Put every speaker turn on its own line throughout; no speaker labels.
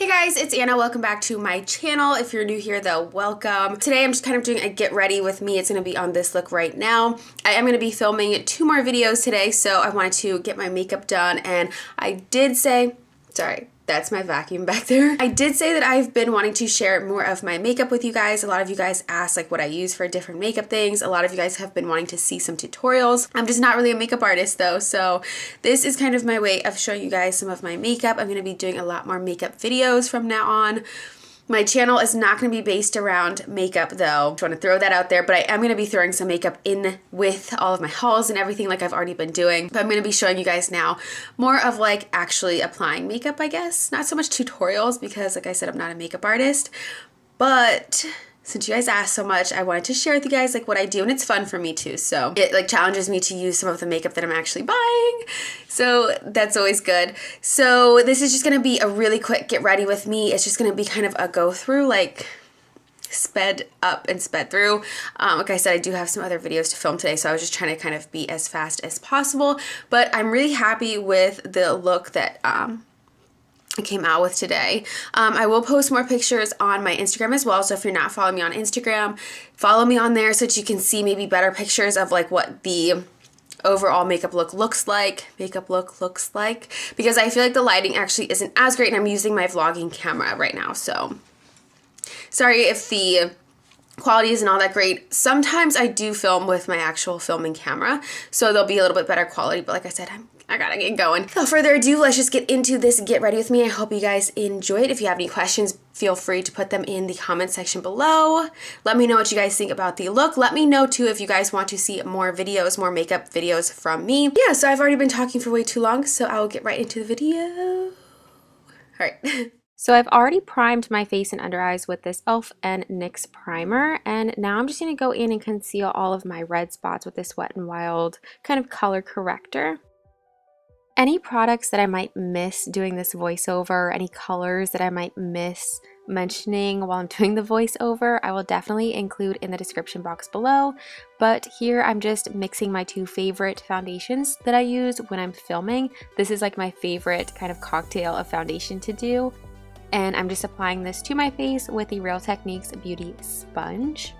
Hey guys, it's Anna. Welcome back to my channel. If you're new here though, welcome. Today I'm just kind of doing a get ready with me. It's going to be on this look right now. I am going to be filming 2 more videos today, so I wanted to get my makeup done, and I did say, sorry, that's my vacuum back there. I did say that I've been wanting to share more of my makeup with you guys. A lot of you guys asked like what I use for different makeup things. A lot of you guys have been wanting to see some tutorials. I'm just not really a makeup artist though, so this is kind of my way of showing you guys some of my makeup. I'm going to be doing a lot more makeup videos from now on. My channel is not going to be based around makeup though. I just want to throw that out there, but I am going to be throwing some makeup in with all of my hauls and everything like I've already been doing. But I'm going to be showing you guys now more of like actually applying makeup, I guess. Not so much tutorials because like I said, I'm not a makeup artist, but since you guys asked so much, I wanted to share with you guys like what I do, and it's fun for me too. So it like challenges me to use some of the makeup that I'm actually buying. So that's always good. So this is just gonna be a really quick get ready with me. It's just gonna be kind of a go through, like sped up and sped through. Like I said, I do have some other videos to film today, so I was just trying to kind of be as fast as possible. But I'm really happy with the look that I came out with today. I will post more pictures on my Instagram as well, so if you're not following me on Instagram, follow me on there so that you can see maybe better pictures of like what the overall makeup look looks like. Because I feel like the lighting actually isn't as great, and I'm using my vlogging camera right now, so sorry if the quality isn't all that great. Sometimes I do film with my actual filming camera, so there'll be a little bit better quality, but like I said, I gotta get going. Without further ado, let's just get into this get ready with me. I hope you guys enjoyed. If you have any questions, feel free to put them in the comment section below. Let me know what you guys think about the look. Let me know too if you guys want to see more videos, more makeup videos from me. Yeah, so I've already been talking for way too long, so I will get right into the video. All right.
So I've already primed my face and under eyes with this e.l.f. and NYX primer, and now I'm just going to go in and conceal all of my red spots with this Wet n Wild kind of color corrector. Any products that I might miss doing this voiceover, any colors that I might miss mentioning while I'm doing the voiceover, I will definitely include in the description box below. But here I'm just mixing my 2 favorite foundations that I use when I'm filming. This is like my favorite kind of cocktail of foundation to do. And I'm just applying this to my face with the Real Techniques Beauty Sponge.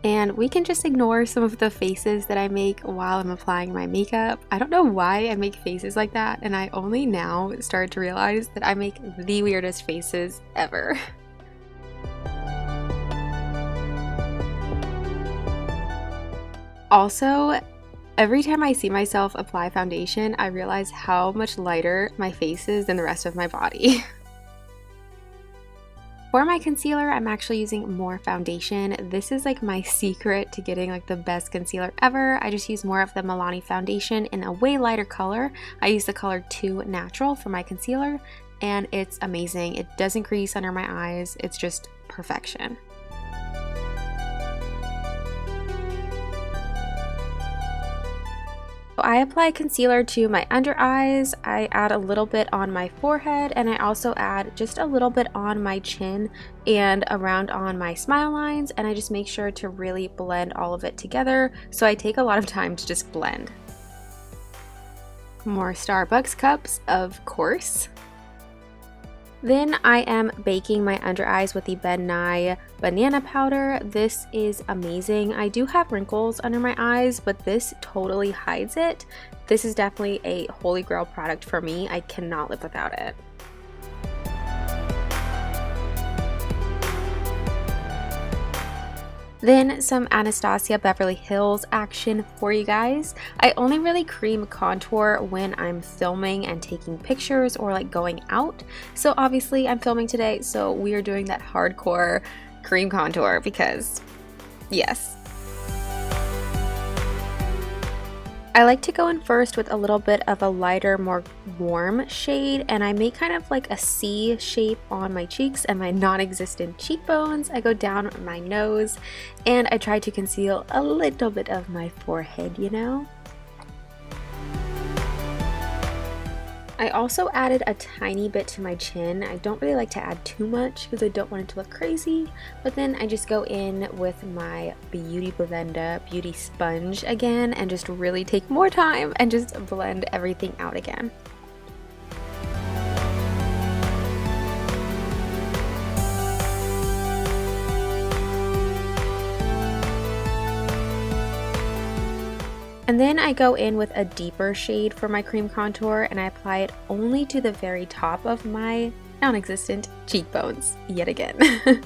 And we can just ignore some of the faces that I make while I'm applying my makeup. I don't know why I make faces like that, and I only now start to realize that I make the weirdest faces ever. Also, every time I see myself apply foundation, I realize how much lighter my face is than the rest of my body. For my concealer, I'm actually using more foundation. This is like my secret to getting like the best concealer ever. I just use more of the Milani foundation in a way lighter color. I use the color 2 Natural for my concealer, and it's amazing. It doesn't crease under my eyes. It's just perfection. I apply concealer to my under eyes, I add a little bit on my forehead, and I also add just a little bit on my chin and around on my smile lines, and I just make sure to really blend all of it together, so I take a lot of time to just blend. More Starbucks cups, of course. Then I am baking my under eyes with the Ben Nye banana powder. This is amazing. I do have wrinkles under my eyes, but this totally hides it. This is definitely a holy grail product for me. I cannot live without it. Then some Anastasia Beverly Hills action for you guys. I only really cream contour when I'm filming and taking pictures or like going out. So obviously I'm filming today, so we are doing that hardcore cream contour because yes. I like to go in first with a little bit of a lighter, more warm shade, and I make kind of like a C shape on my cheeks and my non-existent cheekbones. I go down my nose, and I try to conceal a little bit of my forehead, you know? I also added a tiny bit to my chin. I don't really like to add too much because I don't want it to look crazy, but then I just go in with my Beauty Blender beauty sponge again and just really take more time and just blend everything out again. And then I go in with a deeper shade for my cream contour and I apply it only to the very top of my non-existent cheekbones, yet again.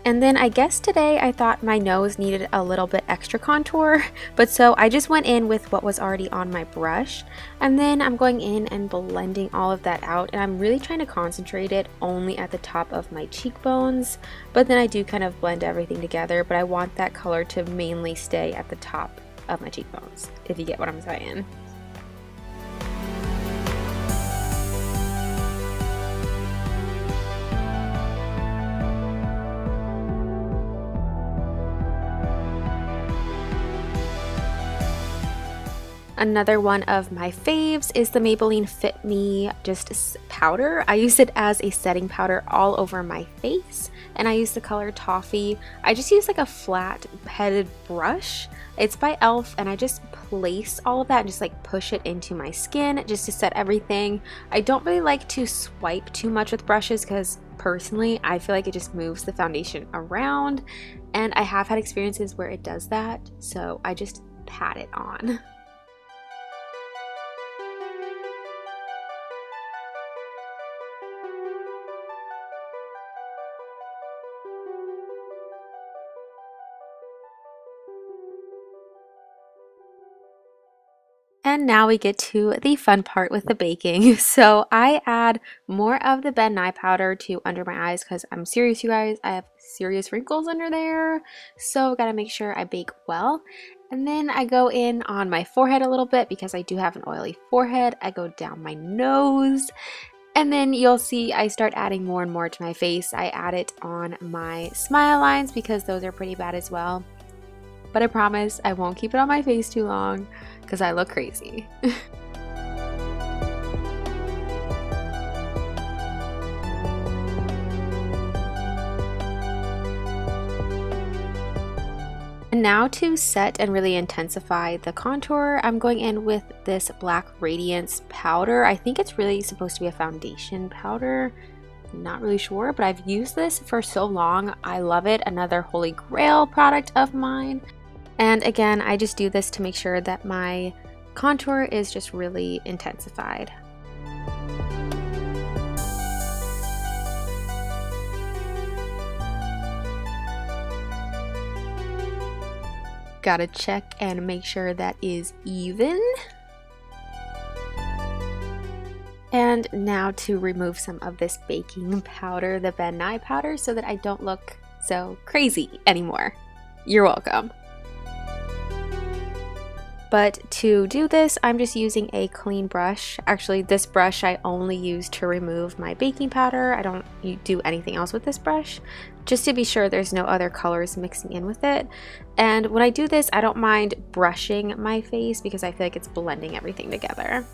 And then I guess today I thought my nose needed a little bit extra contour, but so I just went in with what was already on my brush, and then I'm going in and blending all of that out, and I'm really trying to concentrate it only at the top of my cheekbones, but then I do kind of blend everything together, but I want that color to mainly stay at the top of my cheekbones, if you get what I'm saying. Another one of my faves is the Maybelline Fit Me just powder. I use it as a setting powder all over my face, and I use the color Toffee. I just use like a flat headed brush. It's by e.l.f. and I just place all of that and just like push it into my skin just to set everything. I don't really like to swipe too much with brushes because personally I feel like it just moves the foundation around, and I have had experiences where it does that, so I just pat it on. And now we get to the fun part with the baking. So I add more of the Ben Nye powder to under my eyes because I'm serious, you guys, I have serious wrinkles under there. So I gotta make sure I bake well. And then I go in on my forehead a little bit because I do have an oily forehead. I go down my nose. And then you'll see I start adding more and more to my face. I add it on my smile lines because those are pretty bad as well. But I promise I won't keep it on my face too long because I look crazy. And now to set and really intensify the contour, I'm going in with this Black Radiance powder. I think it's really supposed to be a foundation powder. Not really sure, but I've used this for so long. I love it. Another holy grail product of mine. And again, I just do this to make sure that my contour is just really intensified. Gotta check and make sure that is even. And now to remove some of this baking powder, the Ben Nye powder, so that I don't look so crazy anymore. You're welcome. But to do this, I'm just using a clean brush. Actually, this brush I only use to remove my baking powder. I don't do anything else with this brush, just to be sure there's no other colors mixing in with it. And when I do this, I don't mind brushing my face because I feel like it's blending everything together.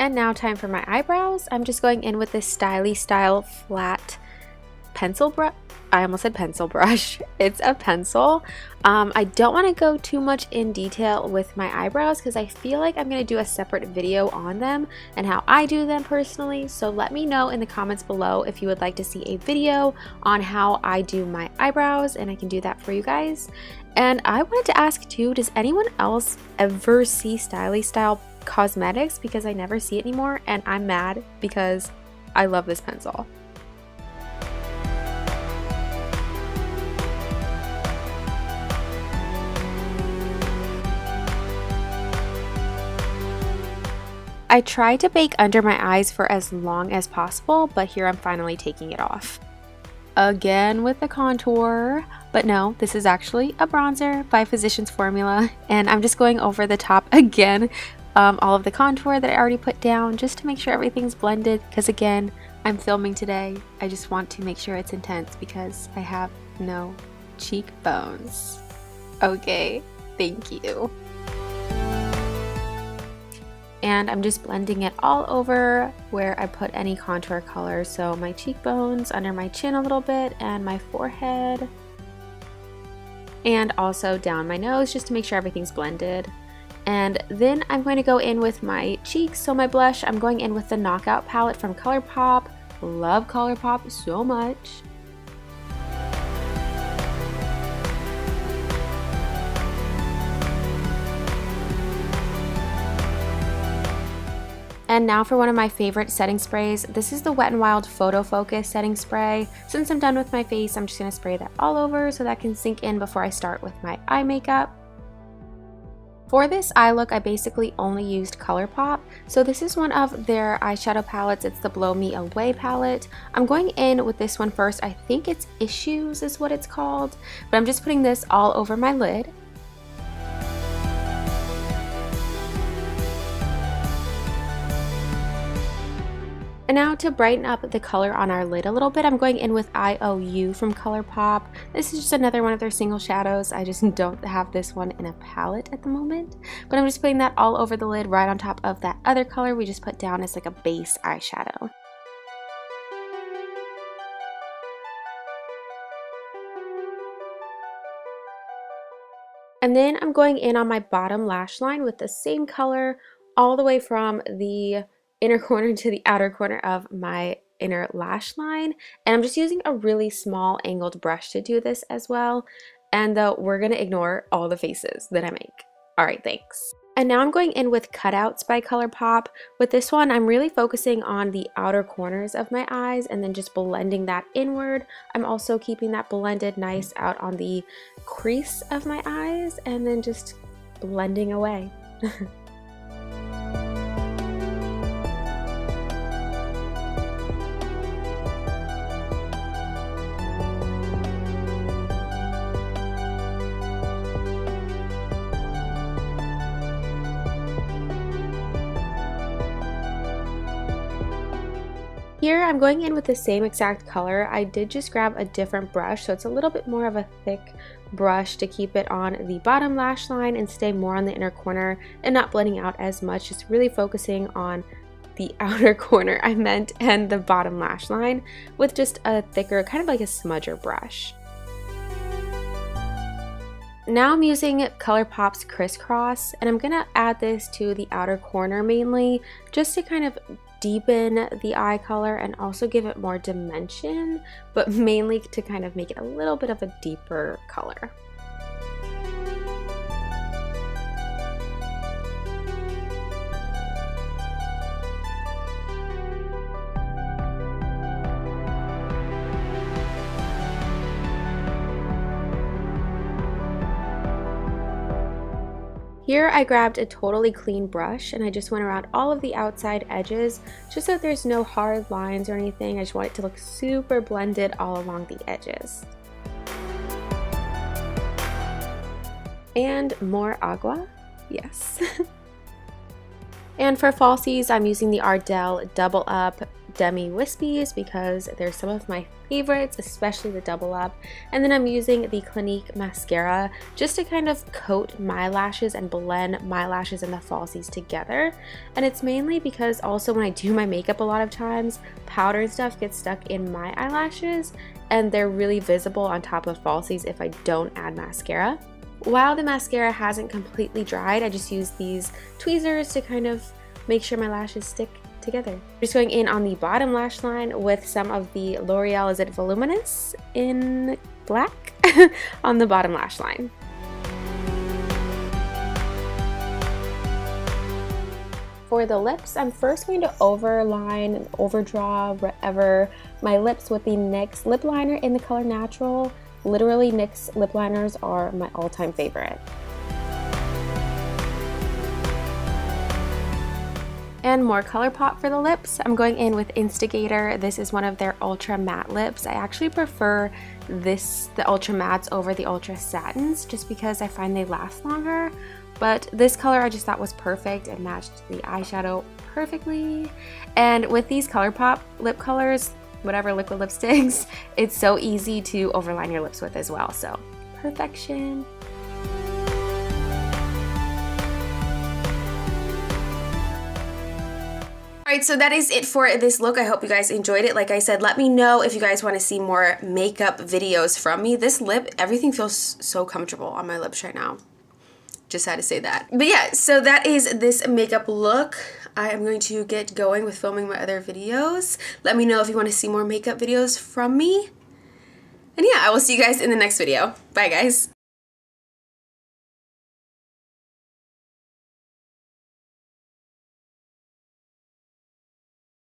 And now time for my eyebrows. I'm just going in with this Styly Style flat pencil brush. I almost said pencil brush. It's a pencil. I don't want to go too much in detail with my eyebrows because I feel like I'm going to do a separate video on them and how I do them personally. So let me know in the comments below if you would like to see a video on how I do my eyebrows, and I can do that for you guys. And I wanted to ask too, does anyone else ever see Styly Style cosmetics? Because I never see it anymore and I'm mad because I love this pencil. I tried to bake under my eyes for as long as possible, but here I'm finally taking it off. Again with the contour, but no, this is actually a bronzer by Physicians Formula, and I'm just going over the top again, all of the contour that I already put down just to make sure everything's blended, because again, I'm filming today. I just want to make sure it's intense because I have no cheekbones. Okay, thank you. And I'm just blending it all over where I put any contour color. So my cheekbones, under my chin a little bit, and my forehead. And also down my nose just to make sure everything's blended. And then I'm going to go in with my cheeks. So my blush, I'm going in with the Knockout palette from Colourpop. Love Colourpop so much. And now for one of my favorite setting sprays. This is the Wet n Wild Photo Focus setting spray. Since I'm done with my face, I'm just going to spray that all over so that can sink in before I start with my eye makeup. For this eye look, I basically only used Colourpop. So this is one of their eyeshadow palettes. It's the Blow Me Away palette. I'm going in with this one first. I think it's Issues is what it's called. But I'm just putting this all over my lid. And now to brighten up the color on our lid a little bit, I'm going in with IOU from Colourpop. This is just another one of their single shadows. I just don't have this one in a palette at the moment. But I'm just putting that all over the lid right on top of that other color we just put down as like a base eyeshadow. And then I'm going in on my bottom lash line with the same color all the way from the inner corner to the outer corner of my inner lash line. And I'm just using a really small angled brush to do this as well. And we're gonna ignore all the faces that I make. All right, thanks. And now I'm going in with Cutouts by Colourpop. With this one, I'm really focusing on the outer corners of my eyes and then just blending that inward. I'm also keeping that blended nice out on the crease of my eyes and then just blending away. Here I'm going in with the same exact color. I did just grab a different brush, so it's a little bit more of a thick brush to keep it on the bottom lash line and stay more on the inner corner and not blending out as much, just really focusing on the outer corner and the bottom lash line with just a thicker, kind of like a smudger brush. Now I'm using Colourpop's Crisscross, and I'm gonna add this to the outer corner mainly, just to kind of deepen the eye color and also give it more dimension, but mainly to kind of make it a little bit of a deeper color. Here I grabbed a totally clean brush and I just went around all of the outside edges just so that there's no hard lines or anything. I just want it to look super blended all along the edges. And more agua, yes. And for falsies, I'm using the Ardell Double Up Demi Wispies because they're some of my favorites, especially the Double Up. And then I'm using the Clinique mascara just to kind of coat my lashes and blend my lashes and the falsies together. And it's mainly because also when I do my makeup a lot of times, powder and stuff gets stuck in my eyelashes and they're really visible on top of falsies if I don't add mascara. While the mascara hasn't completely dried, I just use these tweezers to kind of make sure my lashes stick together. Just going in on the bottom lash line with some of the L'Oreal Is It Voluminous in black on the bottom lash line. For the lips, I'm first going to overline and overdraw wherever my lips with the NYX lip liner in the color Natural. Literally, NYX lip liners are my all-time favorite. And more Colourpop for the lips. I'm going in with Instigator. This is one of their ultra matte lips. I actually prefer the ultra mattes over the ultra satins just because I find they last longer. But this color I just thought was perfect. It matched the eyeshadow perfectly. And with these Colourpop lip colors, whatever liquid lipsticks, it's so easy to overline your lips with as well. So perfection.
Alright, so that is it for this look. I hope you guys enjoyed it. Like I said, let me know if you guys want to see more makeup videos from me. This lip, everything feels so comfortable on my lips right now. Just had to say that. But yeah, so that is this makeup look. I am going to get going with filming my other videos. Let me know if you want to see more makeup videos from me. And yeah, I will see you guys in the next video. Bye guys.